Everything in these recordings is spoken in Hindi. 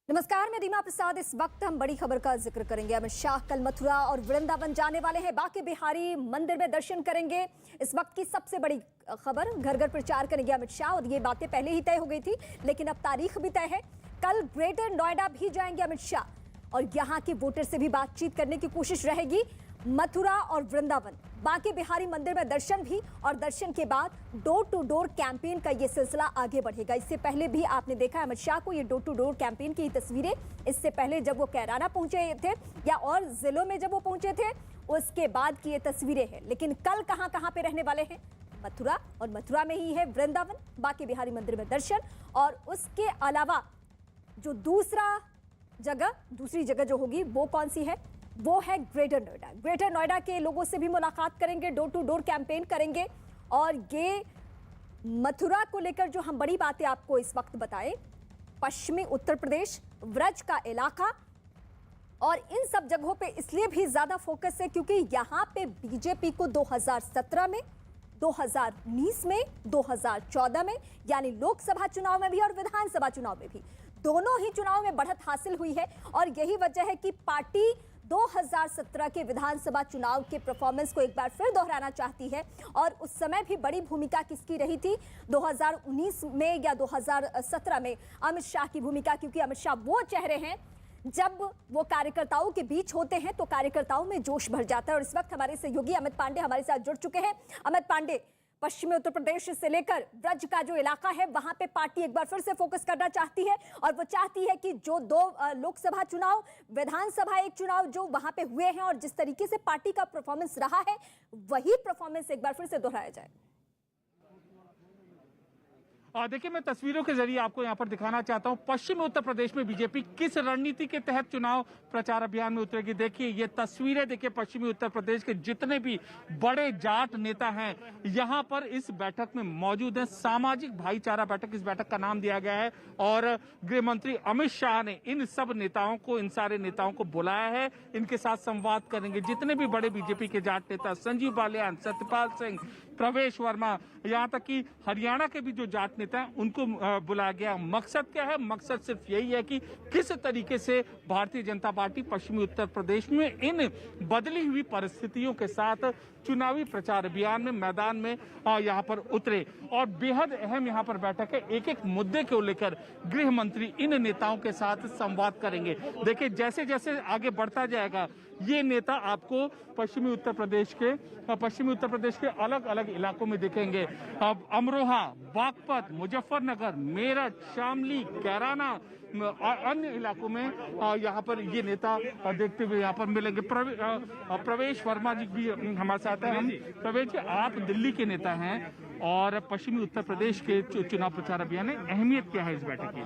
नमस्कार, मैं रीमा प्रसाद। इस वक्त हम बड़ी खबर का जिक्र करेंगे। अमित शाह कल मथुरा और वृंदावन जाने वाले हैं। बांके बिहारी मंदिर में दर्शन करेंगे। इस वक्त की सबसे बड़ी खबर, घर घर प्रचार करेंगे अमित शाह। और ये बातें पहले ही तय हो गई थी, लेकिन अब तारीख भी तय है। कल ग्रेटर नोएडा भी जाएंगे अमित शाह और यहाँ के वोटर से भी बातचीत करने की कोशिश रहेगी। मथुरा और वृंदावन, बांके बिहारी मंदिर में दर्शन भी, और दर्शन के बाद डोर टू डोर कैंपेन का ये सिलसिला आगे बढ़ेगा। इससे पहले भी आपने देखा अमित शाह को ये डोर टू डोर कैंपेन की तस्वीरें। इससे पहले जब वो कैराना पहुंचे थे या और जिलों में जब वो पहुंचे थे, उसके बाद की ये तस्वीरें हैं। लेकिन कल कहां कहां पे रहने वाले हैं? मथुरा, और मथुरा में ही है वृंदावन, बांके बिहारी मंदिर में दर्शन। और उसके अलावा जो दूसरी जगह जो होगी वो कौन सी है? वो है ग्रेटर नोएडा। ग्रेटर नोएडा के लोगों से भी मुलाकात करेंगे, डोर टू डोर कैंपेन करेंगे। और ये मथुरा को लेकर जो हम बड़ी बातें आपको इस वक्त बताएं, पश्चिमी उत्तर प्रदेश, व्रज का इलाका, और इन सब जगहों पे इसलिए भी ज्यादा फोकस है क्योंकि यहां पे बीजेपी को 2017 में, 2019 में, 2014 में, यानी लोकसभा चुनाव में भी और विधानसभा चुनाव में भी, दोनों ही चुनाव में बढ़त हासिल हुई है। और यही वजह है कि पार्टी 2017 के विधानसभा चुनाव के परफॉर्मेंस को एक बार फिर दोहराना चाहती है। और उस समय भी बड़ी भूमिका किसकी रही थी 2019 में या 2017 में? अमित शाह की भूमिका, क्योंकि अमित शाह वो चेहरे हैं जब वो कार्यकर्ताओं के बीच होते हैं तो कार्यकर्ताओं में जोश भर जाता है। और इस वक्त हमारे सहयोगी अमित पांडे हमारे साथ जुड़ चुके हैं। अमित पांडे, पश्चिमी उत्तर प्रदेश से लेकर ब्रज का जो इलाका है वहां पे पार्टी एक बार फिर से फोकस करना चाहती है, और वो चाहती है कि जो दो लोकसभा चुनाव, विधानसभा एक चुनाव जो वहां पे हुए हैं और जिस तरीके से पार्टी का परफॉर्मेंस रहा है, वही परफॉर्मेंस एक बार फिर से दोहराया जाए। देखिए, मैं तस्वीरों के जरिए आपको यहाँ पर दिखाना चाहता हूँ पश्चिमी उत्तर प्रदेश में बीजेपी किस रणनीति के तहत चुनाव प्रचार अभियान में उतरेगी। देखिए ये तस्वीरें, देखिए पश्चिमी उत्तर प्रदेश के जितने भी बड़े जाट नेता हैं यहाँ पर इस बैठक में मौजूद हैं। सामाजिक भाईचारा बैठक इस बैठक का नाम दिया गया है, और गृह मंत्री अमित शाह ने इन सब नेताओं को, इन सारे नेताओं को बुलाया है। इनके साथ संवाद करेंगे। जितने भी बड़े बीजेपी के जाट नेता, संजीव बालियान, सत्यपाल सिंह, प्रवेश वर्मा, यहाँ तक कि हरियाणा के भी जो जाट नेता हैं उनको बुलाया गया। मकसद क्या है? मकसद सिर्फ यही है कि किस तरीके से भारतीय जनता पार्टी पश्चिमी उत्तर प्रदेश में इन बदली हुई परिस्थितियों के साथ चुनावी प्रचार अभियान में, मैदान में यहाँ पर उतरे। और बेहद अहम यहाँ पर बैठक है। एक एक मुद्दे को लेकर गृह मंत्री इन नेताओं के साथ संवाद करेंगे। देखिए जैसे जैसे आगे बढ़ता जाएगा ये नेता आपको पश्चिमी उत्तर प्रदेश के अलग अलग इलाकों में दिखेंगे। अब अमरोहा, बागपत, मुजफ्फरनगर, मेरठ, शामली, कैराना और अन्य इलाकों में यहाँ पर ये नेता देखते हुए यहाँ पर मिलेंगे। प्रवेश वर्मा जी भी हमारे साथ हैं। हम प्रवेश जी, आप दिल्ली के नेता हैं और पश्चिमी उत्तर प्रदेश के चुनाव प्रचार अभियान में अहमियत क्या है इस बैठक की?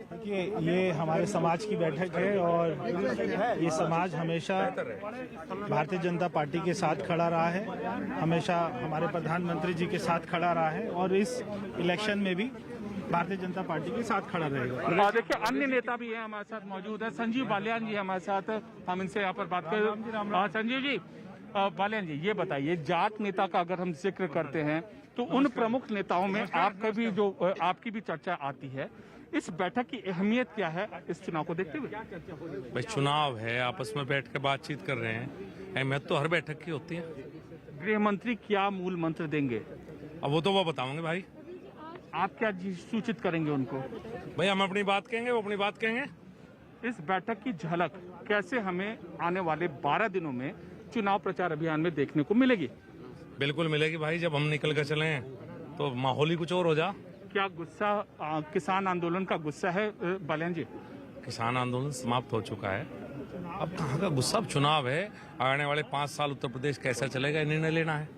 देखिए, ये हमारे समाज की बैठक है और ये समाज हमेशा भारतीय जनता पार्टी के साथ खड़ा रहा है, हमेशा हमारे प्रधानमंत्री जी के साथ खड़ा रहा है और इस इलेक्शन में भी भारतीय जनता पार्टी के साथ खड़ा रहेगा। देखिए अन्य नेता भी हैं हमारे साथ मौजूद है। संजीव बालियान जी हमारे साथ, हम इनसे यहाँ पर बात करें। संजीव जी, बालियान जी, ये बताइए, जाट नेता का अगर हम जिक्र करते हैं तो उन प्रमुख नेताओं में आपकी भी चर्चा आती है। इस बैठक की अहमियत क्या है इस चुनाव को देखते हुए? भाई चुनाव है, आपस में बैठ के बातचीत कर रहे हैं, अहमियत तो हर बैठक की होती है। गृह मंत्री क्या मूल मंत्र देंगे? अब वो तो वो बताओगे भाई। आप क्या सूचित करेंगे उनको? भाई हम अपनी बात कहेंगे, वो अपनी बात कहेंगे। इस बैठक की झलक कैसे हमें आने वाले 12 दिनों में चुनाव प्रचार अभियान में देखने को मिलेगी? बिल्कुल मिलेगी भाई। जब हम निकल कर चले तो माहौल ही कुछ और हो जा। क्या गुस्सा किसान आंदोलन का गुस्सा है बालियान जी? किसान आंदोलन समाप्त हो चुका है, अब कहाँ का गुस्सा? अब चुनाव है, आने वाले 5 साल उत्तर प्रदेश कैसा चलेगा निर्णय लेना है।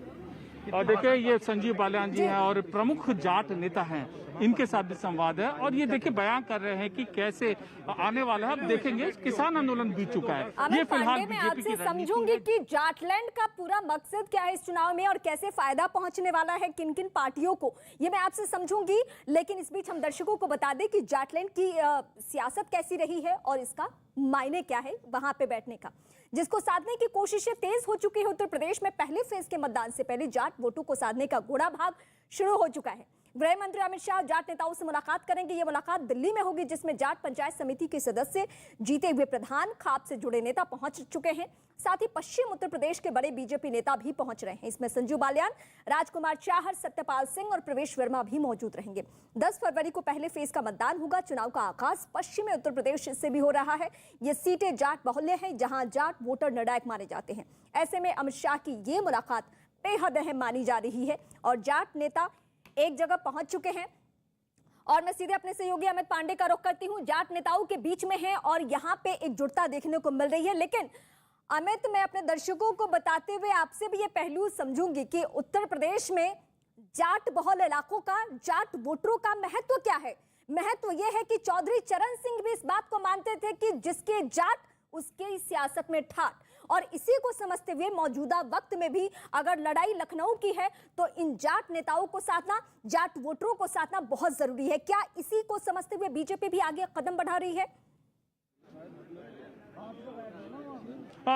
और देखिए ये संजीव बालियान जी हैं और प्रमुख जाट नेता हैं, इनके साथ भी संवाद है। और ये देखिए बयान कर रहे हैं कि कैसे आने वाला है। अब देखेंगे, किसान आंदोलन बीत चुका है। ये फिलहाल मैं आपसे समझूंगी कि जाटलैंड का पूरा मकसद क्या है इस चुनाव में और कैसे फायदा पहुंचने वाला है किन किन पार्टियों को, ये मैं आपसे समझूंगी। लेकिन इस बीच हम दर्शकों को बता दें कि जाटलैंड की सियासत कैसी रही है और इसका मायने क्या है वहां पे बैठने का, जिसको साधने की कोशिशें तेज हो चुकी है। उत्तर प्रदेश में पहले फेज के मतदान से पहले जाट वोटों को साधने का घोड़ा भाग शुरू हो चुका है। गृह मंत्री अमित शाह जाट नेताओं से मुलाकात करेंगे। ये मुलाकात दिल्ली में होगी, जिसमें जाट पंचायत समिति के सदस्य, जीते हुए प्रधान, खाप से जुड़े नेता पहुंच चुके हैं। साथ ही पश्चिम उत्तर प्रदेश के बड़े बीजेपी नेता भी पहुंच रहे हैं। इसमें संजू बालियान, राजकुमार चाहर, सत्यपाल सिंह और प्रवेश वर्मा भी मौजूद रहेंगे। 10 फरवरी को पहले फेज का मतदान होगा। चुनाव का आगाज पश्चिमी उत्तर प्रदेश से भी हो रहा है। ये सीटें जाट बहुल्य हैं, जहां जाट वोटर निर्णायक माने जाते हैं। ऐसे में अमित शाह की ये मुलाकात बेहद अहम मानी जा रही है और जाट नेता एक जगह पहुंच चुके हैं। और मैं सीधे अपने सहयोगी अमित पांडे का रुख करती हूं। जाट नेताओं के बीच में है और यहां पे एकजुटता देखने को मिल रही है। लेकिन अमित, मैं अपने दर्शकों को बताते हुए आपसे भी ये पहलू समझूंगी कि उत्तर प्रदेश में जाट बहुल इलाकों का, जाट वोटरों का महत्व क्या है। महत्व यह है कि चौधरी चरण सिंह भी इस बात को मानते थे कि जिसके जाट उसके सियासत में ठाट, और इसी को समझते हुए मौजूदा वक्त में भी अगर लड़ाई लखनऊ की है तो इन जाट नेताओं को साधना, जाट वोटरों को साधना बहुत जरूरी है। क्या इसी को समझते हुए बीजेपी भी आगे कदम बढ़ा रही है?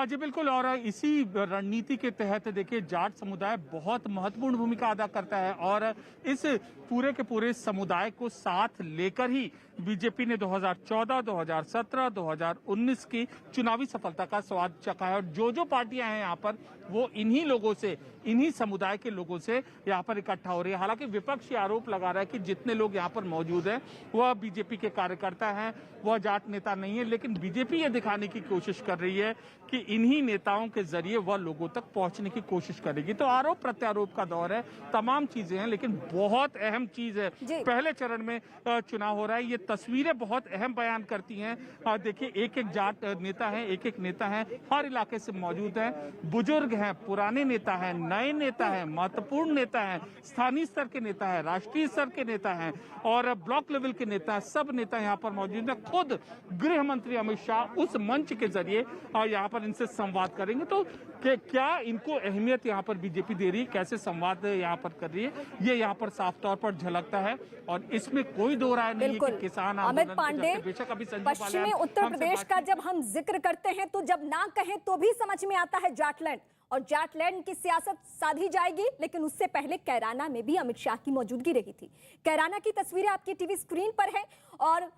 जी बिल्कुल, और इसी रणनीति के तहत देखिए जाट समुदाय बहुत महत्वपूर्ण भूमिका अदा करता है और इस पूरे के पूरे समुदाय को साथ लेकर ही बीजेपी ने 2014, 2017, 2019 की चुनावी सफलता का स्वाद चखा है। और जो पार्टियां हैं यहाँ पर वो इन्हीं लोगों से, इन्हीं समुदाय के लोगों से यहाँ पर इकट्ठा हो रही है। हालांकि विपक्ष आरोप लगा रहा है कि जितने लोग यहाँ पर मौजूद हैं वह बीजेपी के कार्यकर्ता हैं, वह जाट नेता नहीं है। लेकिन बीजेपी ये दिखाने की कोशिश कर रही है कि इन्हीं नेताओं के जरिए वह लोगों तक पहुंचने की कोशिश करेगी। तो आरोप प्रत्यारोप का दौर है, तमाम चीजें हैं, लेकिन बहुत अहम चीज है पहले चरण में चुनाव हो रहा है। ये तस्वीरें बहुत अहम बयान करती हैं। देखिए एक जाट नेता है, एक नेता है, हर इलाके से मौजूद है। बुजुर्ग हैं, पुराने नेता हैं, नए नेता हैं, महत्वपूर्ण नेता हैं, स्थानीय स्तर के नेता हैं, राष्ट्रीय स्तर के नेता हैं और ब्लॉक लेवल के नेता हैं। सब नेता यहाँ पर मौजूद है। खुद गृह मंत्री अमित शाह उस मंच के जरिए यहाँ पर इनसे संवाद करेंगे। तो क्या इनको अहमियत यहाँ पर बीजेपी दे रही है, कैसे संवाद यहाँ पर कर रही है, ये यहाँ पर साफ तौर पर झलकता है। और इसमें कोई दो राय नहीं है कि किसान अमित पांडे, पश्चिमी उत्तर प्रदेश का जब हम जिक्र करते हैं तो जब ना कहें तो भी समझ में आता है जाटलैंड, और जाटलैंड की सियासत साधी जाएगी। लेकिन उससे पहले कैराना में भी अमित शाह की मौजूदगी रही थी। कैराना की तस्वीरें आपकी टीवी स्क्रीन पर है और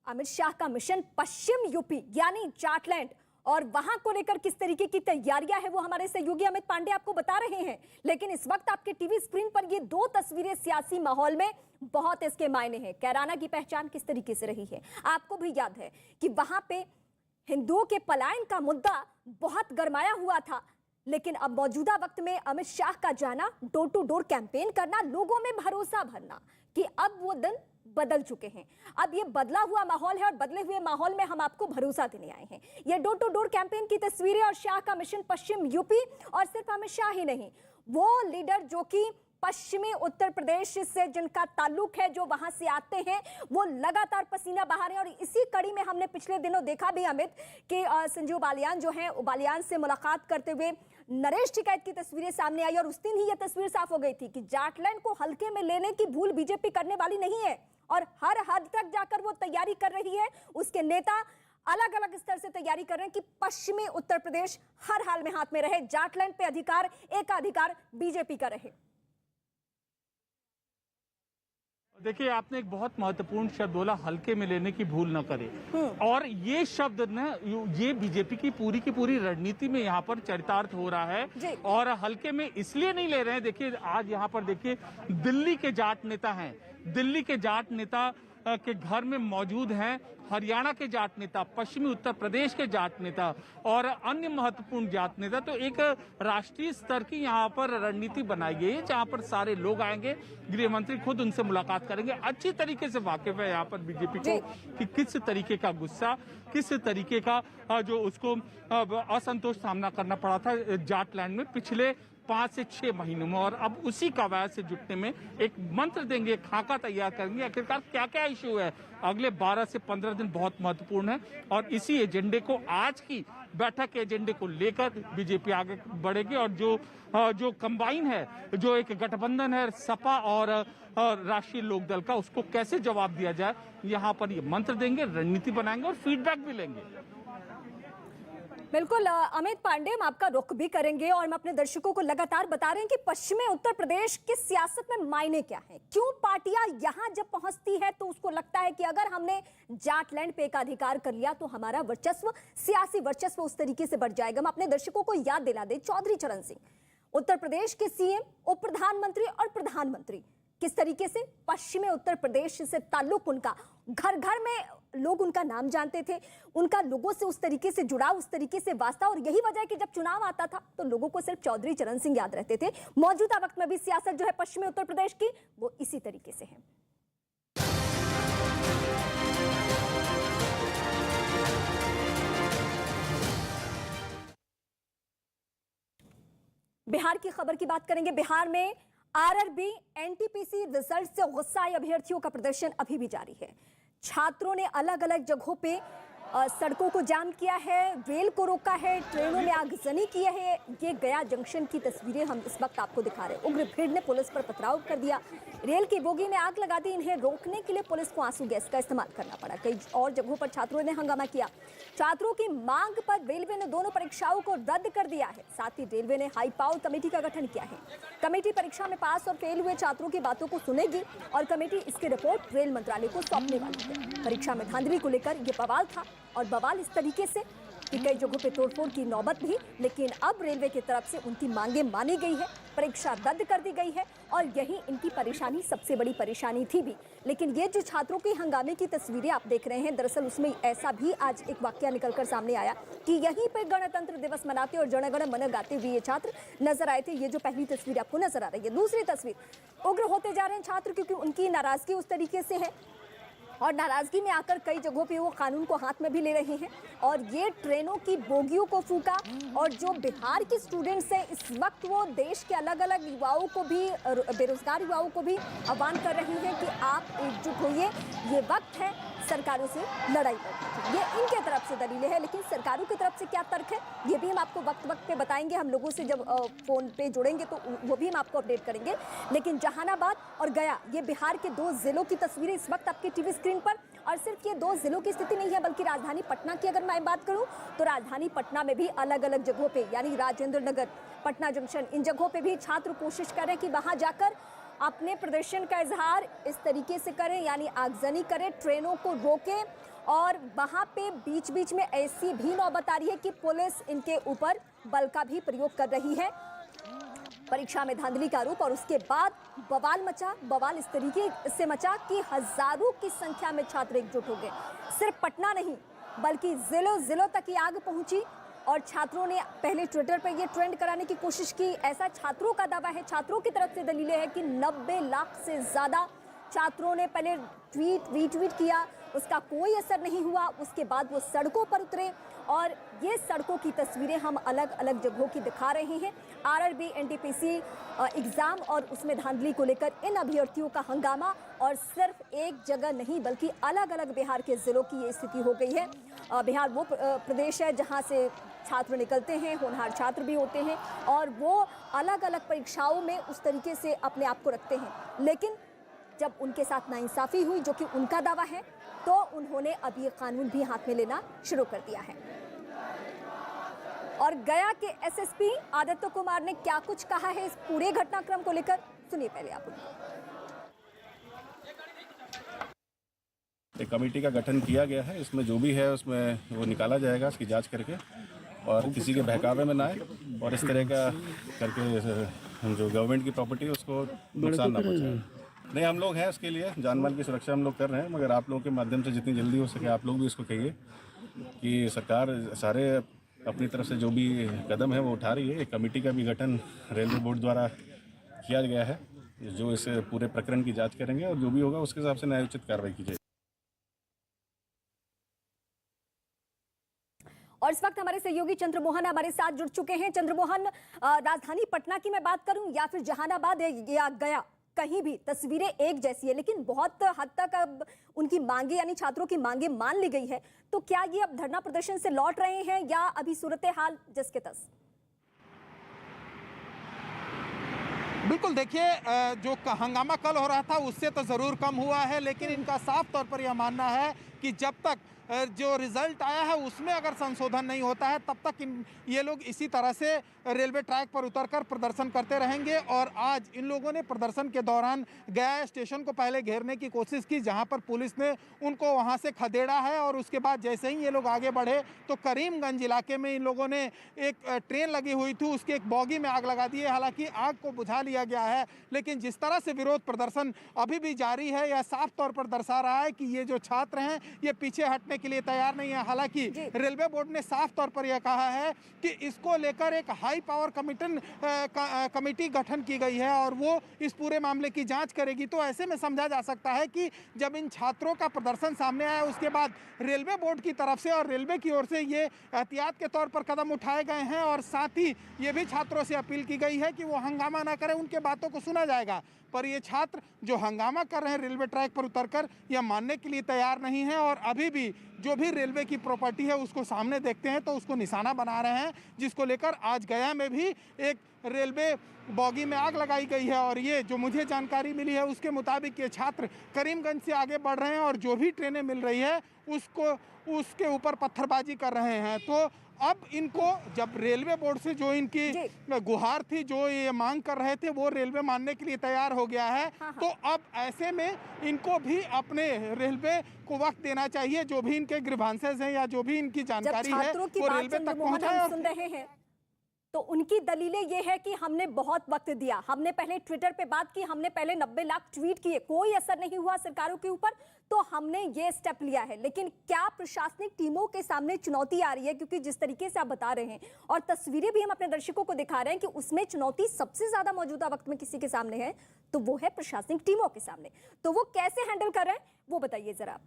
अमित शाह का मिशन पश्चिम यूपी यानी जाटलैंड, और वहां को लेकर किस तरीके की तैयारियां है वो हमारे सहयोगी अमित पांडे आपको बता रहे हैं। लेकिन इस वक्त आपके टीवी स्क्रीन पर ये दो तस्वीरें सियासी माहौल में बहुत इसके मायने हैं। कैराना की पहचान किस तरीके से रही है, आपको भी याद है कि वहां पे हिंदुओं के पलायन का मुद्दा बहुत गरमाया हुआ था। लेकिन अब मौजूदा वक्त में अमित शाह का जाना, डोर टू डोर कैंपेन करना, लोगों में भरोसा भरना कि अब वो दिन बदल चुके हैं। अब ये बदला हुआ माहौल है और बदले हुए माहौल में हम आपको भरोसा देने आए हैं। ये डोर टू डोर कैंपेन की तस्वीरें और शाह का मिशन पश्चिम यूपी, और सिर्फ अमित शाह ही नहीं, वो लीडर जो कि पश्चिमी उत्तर प्रदेश से जिनका ताल्लुक है, जो वहां से आते हैं, वो लगातार पसीना बहा रहे हैं। और इसी कड़ी में हमने पिछले दिनों देखा भी अमित कि संजू बालियान जो है, बालियान से मुलाकात करते हुए नरेश टिकैत की तस्वीरें सामने आई और उस दिन ही यह तस्वीर साफ हो गई थी कि जाटलैंड को हल्के में लेने की भूल बीजेपी करने वाली नहीं है और हर हद तक जाकर वो तैयारी कर रही है। उसके नेता अलग अलग स्तर से तैयारी कर रहे हैं कि पश्चिमी उत्तर प्रदेश हर हाल में हाथ में रहे, जाटलैंड पे अधिकार, एकाधिकार बीजेपी का रहे। देखिए आपने एक बहुत महत्वपूर्ण शब्द बोला, हल्के में लेने की भूल न करें। और ये शब्द न, ये बीजेपी की पूरी रणनीति में यहाँ पर चरितार्थ हो रहा है। और हल्के में इसलिए नहीं ले रहे हैं, देखिए आज यहाँ पर देखिए दिल्ली के जाट नेता हैं, दिल्ली के जाट नेता के घर में मौजूद हैं, हरियाणा के जाट नेता, पश्चिमी उत्तर प्रदेश के जाट नेता और अन्य महत्वपूर्ण जाट नेता। तो एक राष्ट्रीय स्तर की यहाँ पर रणनीति बनाई गई है जहाँ पर सारे लोग आएंगे, गृह मंत्री खुद उनसे मुलाकात करेंगे। अच्छी तरीके से वाकिफ है यहाँ पर बीजेपी को कि किस तरीके का गुस्सा, किस तरीके का जो उसको असंतोष सामना करना पड़ा था जाटलैंड में पिछले 5 से 6 महीनों में, और अब उसी कवायद से जुटने में एक मंत्र देंगे, खाका तैयार करेंगे। आखिरकार क्या क्या इश्यू है, अगले 12 से 15 दिन बहुत महत्वपूर्ण है और इसी एजेंडे को, आज की बैठक के एजेंडे को लेकर बीजेपी आगे बढ़ेगी। और जो कंबाइन है, जो एक गठबंधन है सपा और राष्ट्रीय लोकदल का, उसको कैसे जवाब दिया जाए, यहाँ पर ये मंत्र देंगे, रणनीति बनाएंगे और फीडबैक भी लेंगे। बिल्कुल अमित पांडे, हम आपका रुख भी करेंगे और हम अपने दर्शकों को लगातार बता रहे हैं कि पश्चिमी उत्तर प्रदेश की सियासत में मायने क्या है। क्यों पार्टियां यहां जब पहुंचती है तो उसको लगता है कि अगर हमने जाट लैंड पे एकाधिकार कर लिया तो हमारा वर्चस्व, सियासी वर्चस्व उस तरीके से बढ़ जाएगा। हम अपने दर्शकों को याद दिला दें, चौधरी चरण सिंह उत्तर प्रदेश के सीएम, उप प्रधानमंत्री और प्रधानमंत्री, किस तरीके से पश्चिमी उत्तर प्रदेश से ताल्लुक उनका, घर घर में लोग उनका नाम जानते थे, उनका लोगों से उस तरीके से जुड़ाव, उस तरीके से वास्ता। और यही वजह है कि जब चुनाव आता था तो लोगों को सिर्फ चौधरी चरण सिंह याद रहते थे। मौजूदा वक्त में भी सियासत जो है पश्चिमी उत्तर प्रदेश की, वो इसी तरीके से है। बिहार की खबर की बात करेंगे। बिहार में आरआरबी एनटीपीसी रिजल्ट से गुस्सा आए अभ्यर्थियों का प्रदर्शन अभी भी जारी है। छात्रों ने अलग अलग जगहों पे सड़कों को जाम किया है, रेल को रोका है, ट्रेनों में आगजनी की है। ये गया जंक्शन की तस्वीरें हम इस वक्त आपको दिखा रहे हैं। उग्र भीड़ ने पुलिस पर पथराव कर दिया, रेल की बोगी में आग लगा दी। इन्हें रोकने के लिए पुलिस को आंसू गैस का इस्तेमाल करना पड़ा। कई और जगहों पर छात्रों ने हंगामा किया। छात्रों की मांग पर रेलवे ने दोनों परीक्षाओं को रद्द कर दिया है। साथ ही रेलवे ने हाई पावर कमेटी का गठन किया है। कमेटी परीक्षा में पास और फेल हुए छात्रों की बातों को सुनेगी और कमेटी इसकी रिपोर्ट रेल मंत्रालय को सौंपने वाली है। परीक्षा में धांधली को लेकर यह बवाल था और बवाल इस तरीके से कि कई जगहों पे तोड़फोड़ की नौबत भी, लेकिन अब रेलवे की तरफ से उनकी मांगे मानी गई है, परीक्षा रद्द कर दी गई है और यही इनकी परेशानी, सबसे बड़ी परेशानी थी भी। लेकिन ये जो छात्रों के हंगामे की तस्वीरें आप देख रहे हैं, दरअसल उसमें ऐसा भी आज एक वाकया निकलकर सामने आया कि यहीं पे गणतंत्र दिवस मनाते और जन गण मन गाते हुए ये छात्र नजर आए थे। ये जो पहली तस्वीर आपको नजर आ रही है। दूसरी तस्वीर, उग्र होते जा रहे हैं छात्र क्योंकि उनकी नाराजगी उस तरीके से है और नाराजगी में आकर कई जगहों पे वो कानून को हाथ में भी ले रहे हैं और ये ट्रेनों की बोगियों को फूका। और जो बिहार के स्टूडेंट्स हैं इस वक्त वो देश के अलग अलग युवाओं को भी, बेरोजगार युवाओं को भी आह्वान कर रही हैं कि आप एकजुट होइए, ये वक्त है सरकारों से लड़ाई करने। ये इनके तरफ से दलीलें हैं, लेकिन सरकारों की तरफ से क्या तर्क है ये भी हम आपको वक्त वक्त पे बताएंगे। हम लोगों से जब फोन पे जुड़ेंगे तो वो भी हम आपको अपडेट करेंगे। लेकिन जहानाबाद और गया, ये बिहार के दो जिलों की तस्वीरें इस वक्त आपके टीवी स्क्रीन पर। और सिर्फ ये दो जिलों की स्थिति नहीं है बल्कि राजधानी पटना की अगर मैं बात करूं तो राजधानी पटना में भी अलग अलग जगहों पे, यानी राजेंद्र नगर, पटना जंक्शन, इन जगहों पे भी छात्र कोशिश करें कि वहां जाकर अपने प्रदर्शन का इजहार इस तरीके से करें, यानी आगजनी करें, ट्रेनों को रोकें। और वहां पे बीच बीच में ऐसी भी नौबत आ रही है कि पुलिस इनके ऊपर बल का भी प्रयोग कर रही है। परीक्षा में धांधली का आरोप और उसके बाद बवाल मचा। बवाल इस तरीके से मचा कि हजारों की संख्या में छात्र एकजुट हो गए। सिर्फ पटना नहीं बल्कि जिलों जिलों तक ये आग पहुंची और छात्रों ने पहले ट्विटर पर ये ट्रेंड कराने की कोशिश की। ऐसा छात्रों का दावा है, छात्रों की तरफ से दलीलें हैं कि 90 लाख से ज्यादा छात्रों ने पहले रीट्वीट किया, उसका कोई असर नहीं हुआ। उसके बाद वो सड़कों पर उतरे और ये सड़कों की तस्वीरें हम अलग अलग जगहों की दिखा रहे हैं। आरआरबी एनटीपीसी एग्जाम और उसमें धांधली को लेकर इन अभ्यर्थियों का हंगामा, और सिर्फ एक जगह नहीं बल्कि अलग अलग बिहार के जिलों की ये स्थिति हो गई है। बिहार वो प्रदेश है जहाँ से छात्र निकलते हैं, होनहार छात्र भी होते हैं और वो अलग अलग परीक्षाओं में उस तरीके से अपने आप को रखते हैं। लेकिन जब उनके साथ नाइंसाफी हुई, जो कि उनका दावा है, तो उन्होंने अब ये कानून भी हाथ में लेना शुरू कर दिया है। और गया के एसएसपी आदित्य कुमार ने क्या कुछ कहा है इस पूरे घटनाक्रम को लेकर, सुनिए पहले आप उनको। एक कमेटी का गठन किया गया है, इसमें जो भी है उसमें वो निकाला जाएगा, इसकी जांच करके, और किसी के बहकावे में ना आए और इस तरह का करके जो गवर्नमेंट की प्रॉपर्टी है उसको नुकसान ना पहुंचाए। नहीं, हम लोग हैं इसके लिए, जान माल की सुरक्षा हम लोग कर रहे हैं, मगर आप लोगों के माध्यम से जितनी जल्दी हो सके आप लोग भी इसको कहिए कि सरकार सारे अपनी तरफ से जो भी कदम है वो उठा रही है। एक कमेटी का भी गठन रेलवे बोर्ड द्वारा किया गया है जो इस पूरे प्रकरण की जांच करेंगे और जो भी होगा उसके हिसाब से न्यायोचित कार्रवाई की जाएगी। और इस वक्त हमारे सहयोगी चंद्रमोहन हमारे साथ जुड़ चुके हैं। चंद्रमोहन, राजधानी पटना की मैं बात करूं या फिर जहानाबाद या गया, कहीं भी तस्वीरें एक जैसी है, लेकिन बहुत हद तक अब उनकी मांगे, यानी छात्रों की मांगे मान ली गई है। तो क्या ये अब धरना प्रदर्शन से लौट रहे हैं या अभी सूरत हाल जिसके तस? बिल्कुल, देखिए जो हंगामा कल हो रहा था उससे तो ज़रूर कम हुआ है, लेकिन इनका साफ तौर पर यह मानना है कि जब तक जो रिजल्ट आया है उसमें अगर संशोधन नहीं होता है तब तक ये लोग इसी तरह से रेलवे ट्रैक पर उतरकर प्रदर्शन करते रहेंगे। और आज इन लोगों ने प्रदर्शन के दौरान गया स्टेशन को पहले घेरने की कोशिश की, जहां पर पुलिस ने उनको वहां से खदेड़ा है। और उसके बाद जैसे ही ये लोग आगे बढ़े तो करीमगंज इलाके में इन लोगों ने एक ट्रेन लगी हुई थी उसके एक बॉगी में आग लगा दी है। हालांकि आग को बुझा लिया गया है, लेकिन जिस तरह से विरोध प्रदर्शन अभी भी जारी है यह साफ तौर पर दर्शा रहा है कि ये जो छात्र हैं ये पीछे हटने के लिए तैयार नहीं है। हालांकि रेलवे बोर्ड ने साफ तौर पर यह कहा है कि इसको लेकर एक हाई पावर कमेटी गठन की गई है और वो इस पूरे मामले की जांच करेगी। तो ऐसे में समझा जा सकता है कि जब इन छात्रों का प्रदर्शन सामने आया उसके बाद रेलवे बोर्ड की तरफ से और रेलवे की ओर से ये एहतियात के तौर पर कदम उठाए गए हैं और साथ ही ये भी छात्रों से अपील की गई है कि वो हंगामा ना करें, उनके बातों को सुना जाएगा। पर ये छात्र जो हंगामा कर रहे हैं रेलवे ट्रैक पर उतरकर, यह मानने के लिए तैयार नहीं है और अभी भी जो भी रेलवे की प्रॉपर्टी है उसको सामने देखते हैं तो उसको निशाना बना रहे हैं, जिसको लेकर आज गया में भी एक रेलवे बॉगी में आग लगाई गई है। और ये जो मुझे जानकारी मिली है उसके मुताबिक ये छात्र करीमगंज से आगे बढ़ रहे हैं और जो भी ट्रेनें मिल रही है उसके ऊपर पत्थरबाजी कर रहे हैं। तो अब इनको जब रेलवे बोर्ड से जो इनकी गुहार थी, जो ये मांग कर रहे थे, वो रेलवे मानने के लिए तैयार हो गया है। तो अब ऐसे में इनको भी अपने रेलवे को वक्त देना चाहिए, जो भी इनके ग्रीवांसेस हैं या जो भी इनकी जानकारी है वो रेलवे तक पहुंचाए। सुन रहे हैं तो उनकी दलीलें ये है कि हमने बहुत वक्त दिया, हमने पहले ट्विटर पे बात की, हमने पहले 90 लाख ट्वीट किए, कोई असर नहीं हुआ सरकारों के ऊपर, तो हमने ये स्टेप लिया है। लेकिन क्या प्रशासनिक टीमों के सामने चुनौती आ रही है? क्योंकि जिस तरीके से आप बता रहे हैं और तस्वीरें भी हम अपने दर्शकों को दिखा रहे हैं कि उसमें चुनौती सबसे ज्यादा मौजूदा वक्त में किसी के सामने है तो वो है प्रशासनिक टीमों के सामने। तो वो कैसे हैंडल कर रहे हैं वो बताइए जरा।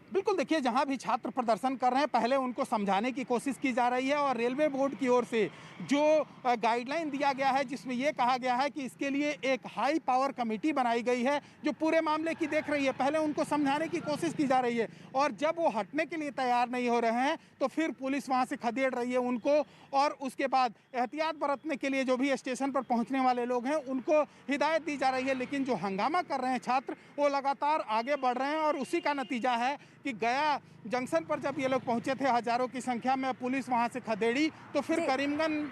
बिल्कुल, देखिए जहां भी छात्र प्रदर्शन कर रहे हैं पहले उनको समझाने की कोशिश की जा रही है और रेलवे बोर्ड की ओर से जो गाइडलाइन दिया गया है जिसमें यह कहा गया है कि इसके लिए एक हाई पावर कमेटी बनाई गई है जो पूरे मामले की देख रही है। पहले उनको समझाने की कोशिश की जा रही है और जब वो हटने के लिए तैयार नहीं हो रहे हैं तो फिर पुलिस वहां से खदेड़ रही है उनको और उसके बाद एहतियात बरतने के लिए जो भी स्टेशन पर पहुंचने वाले लोग हैं उनको हिदायत दी जा रही है। लेकिन जो हंगामा कर रहे हैं छात्र वो लगातार आगे बढ़ रहे हैं और उसी का नतीजा है कि गया जंक्शन पर जब ये लोग पहुंचे थे हजारों की संख्या में, पुलिस वहां से खदेड़ी तो फिर करीमगंज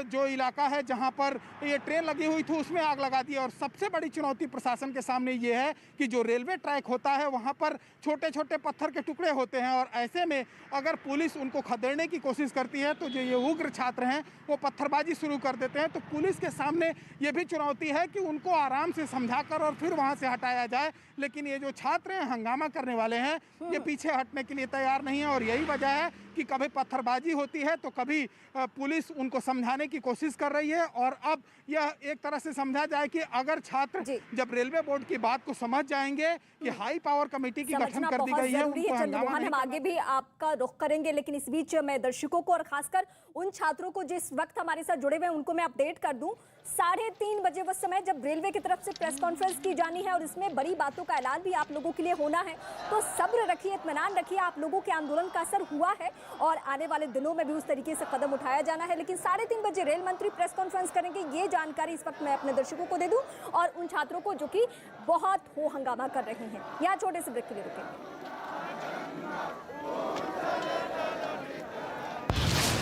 जो इलाका है जहां पर ये ट्रेन लगी हुई थी उसमें आग लगा दी। और सबसे बड़ी चुनौती प्रशासन के सामने ये है कि जो रेलवे ट्रैक होता है वहां पर छोटे छोटे पत्थर के टुकड़े होते हैं और ऐसे में अगर पुलिस उनको खदेड़ने की कोशिश करती है तो जो ये उग्र छात्र हैं वो पत्थरबाजी शुरू कर देते हैं। तो पुलिस के सामने ये भी चुनौती है कि उनको आराम से समझाकर और फिर वहां से हटाया जाए। लेकिन ये जो छात्र हैं हंगामा करने वाले हैं ये पीछे हटने के लिए तैयार नहीं है और यही वजह है कि कभी पत्थरबाजी होती है तो कभी पुलिस उनको समझाने की कोशिश कर रही है। और अब यह एक तरह से समझा जाए कि अगर छात्र जब रेलवे बोर्ड की बात को समझ जाएंगे कि हाई पावर कमेटी की गठन कर दी गई है, उनको हंगामा नहीं। हम आगे भी आपका रुख करेंगे लेकिन इस बीच मैं दर्शकों को और खासकर उन छात्रों को जिस वक्त हमारे साथ जुड़े हुए हैं उनको मैं अपडेट कर दूं। 3:30 बजे वो समय जब रेलवे की तरफ से प्रेस कॉन्फ्रेंस की जानी है और इसमें बड़ी बातों का ऐलान भी आप लोगों के लिए होना है। तो सब्र रखिए, इत्मीनान रखिए, आप लोगों के आंदोलन का असर हुआ है और आने वाले दिनों में भी उस तरीके से कदम उठाया जाना है। लेकिन 3:30 बजे रेल मंत्री प्रेस कॉन्फ्रेंस करेंगे, ये जानकारी इस वक्त मैं अपने दर्शकों को दे दूं और उन छात्रों को जो कि बहुत हो हंगामा कर रहे हैं। यहाँ छोटे से ब्रेक के लिए रुकेंगे।